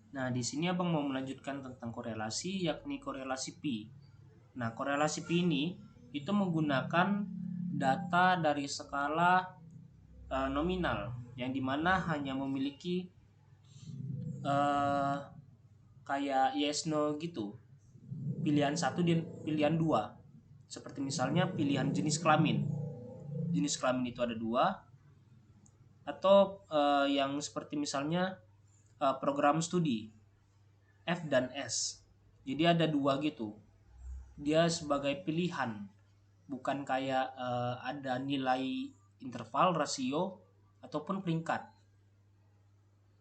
Nah, di sini Abang mau melanjutkan tentang korelasi, yakni korelasi pi. Nah, korelasi pi ini itu menggunakan data dari skala nominal, yang dimana hanya memiliki eh, kayak yes no gitu, pilihan satu dan pilihan dua. Seperti misalnya pilihan jenis kelamin itu ada dua, atau yang seperti misalnya program studi F dan S. Jadi ada dua gitu. Dia sebagai pilihan, bukan kayak ada nilai interval, rasio ataupun peringkat.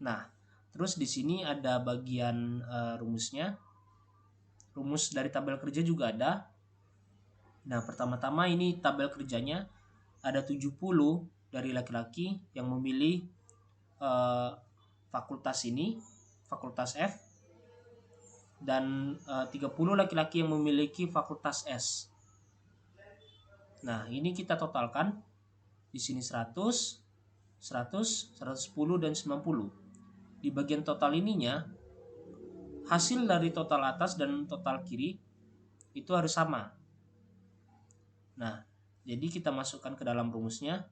Nah, terus di sini ada bagian rumusnya. Rumus dari tabel kerja juga ada. Nah, pertama-tama ini tabel kerjanya ada 70 dari laki-laki yang memilih eh, fakultas ini, fakultas F, dan 30 laki-laki yang memiliki fakultas S. Nah, ini kita totalkan. Di sini 100, 100, 110 dan 90. Di bagian total ininya, hasil dari total atas dan total kiri itu harus sama. Nah, jadi kita masukkan ke dalam rumusnya.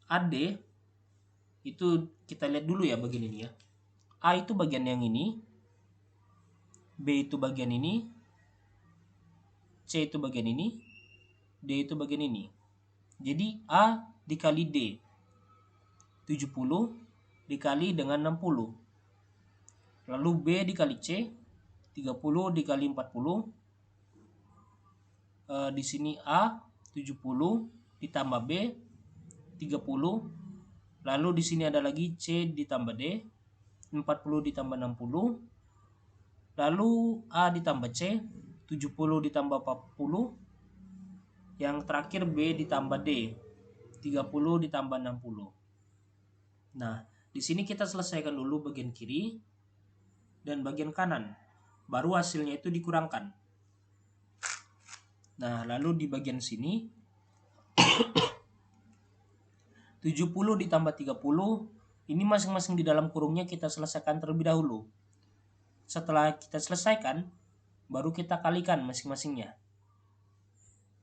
AD itu kita lihat dulu ya bagian ini ya. A itu bagian yang ini, B itu bagian ini, C itu bagian ini, D itu bagian ini. Jadi A dikali D 70 dikali dengan 60. Lalu B dikali C 30 dikali 40. Di sini A 70 ditambah B 30. Lalu di sini ada lagi C ditambah D 40 ditambah 60. Lalu A ditambah C 70 ditambah 40. Yang terakhir B ditambah D 30 ditambah 60. Nah, di sini kita selesaikan dulu bagian kiri dan bagian kanan. Baru hasilnya itu dikurangkan. Nah, lalu di bagian sini 70 ditambah 30, ini masing-masing di dalam kurungnya kita selesaikan terlebih dahulu. Setelah kita selesaikan, baru kita kalikan masing-masingnya.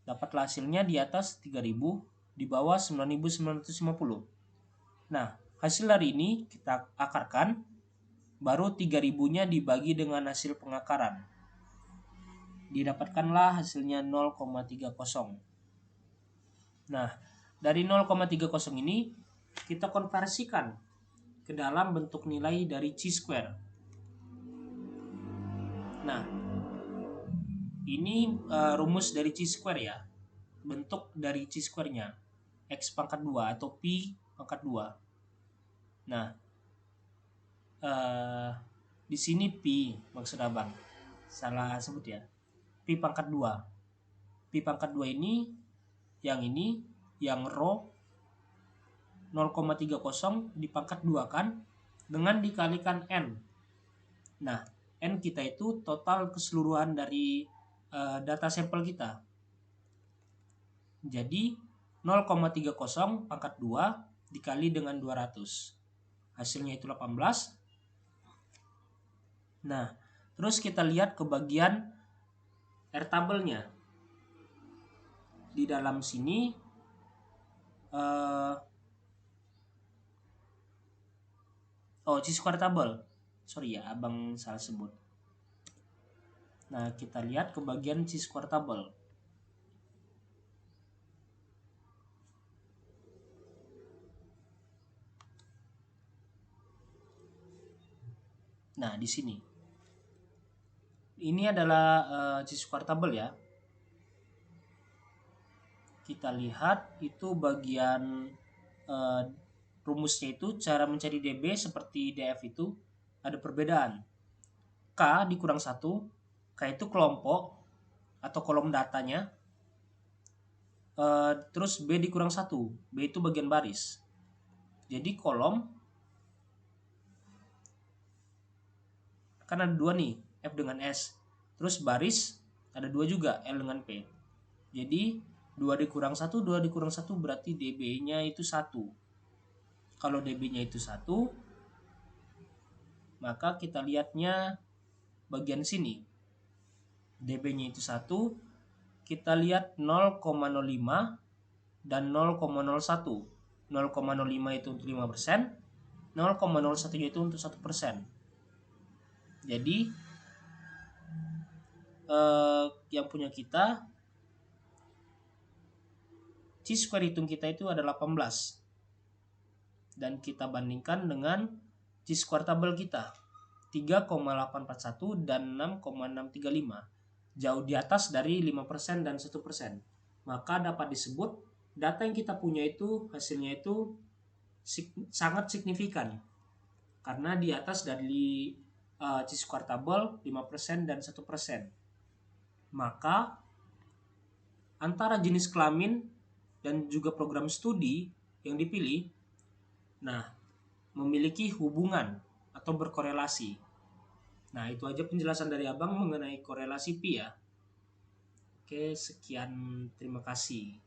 Dapatlah hasilnya di atas 3000, di bawah 9950. Nah, hasil dari ini kita akarkan, baru 3000-nya dibagi dengan hasil pengakaran. Didapatkanlah hasilnya 0,30. Nah, dari 0,30 ini kita konversikan ke dalam bentuk nilai dari chi-square. Nah, ini rumus dari chi-square ya. Bentuk dari chi-square-nya. X pangkat 2 atau pi pangkat 2. Nah, di sini pi maksud Abang. Salah sebut ya. Pi pangkat 2. Pi pangkat 2 ini yang rho 0,30 dipangkat 2 kan dengan dikalikan n. Nah, n kita itu total keseluruhan dari data sampel kita. Jadi 0,30 pangkat 2 dikali dengan 200. Hasilnya itu 18. Nah, terus kita lihat ke bagian R tabelnya. Di dalam sini chi-square tabel. Sorry ya, Abang salah sebut. Nah, kita lihat ke bagian chi-square tabel. Nah, di sini. Ini adalah chi-square tabel ya. Kita lihat itu bagian rumusnya itu cara mencari DB seperti DF itu ada perbedaan. K dikurang 1, K itu kelompok atau kolom datanya. Terus B dikurang 1, B itu bagian baris. Jadi kolom kan ada 2 nih, F dengan S. Terus baris ada 2 juga, L dengan P. Jadi 2 dikurang 1, 2 dikurang 1 berarti DB-nya itu 1. Kalau DB-nya itu 1, maka kita lihatnya bagian sini. DB-nya itu 1, kita lihat 0,05 dan 0,01. 0,05 itu untuk 5%, 0,01 itu untuk 1%. Jadi yang punya kita chi-square hitung kita itu ada 18. Dan kita bandingkan dengan chi-square tabel kita 3,841 dan 6,635. Jauh di atas dari 5% dan 1%. Maka dapat disebut data yang kita punya itu hasilnya itu sangat signifikan. Karena di atas dari chi-square tabel 5% dan 1%. Maka antara jenis kelamin dan juga program studi yang dipilih, nah, memiliki hubungan atau berkorelasi. Nah, itu aja penjelasan dari Abang mengenai korelasi pi ya. Oke, sekian, terima kasih.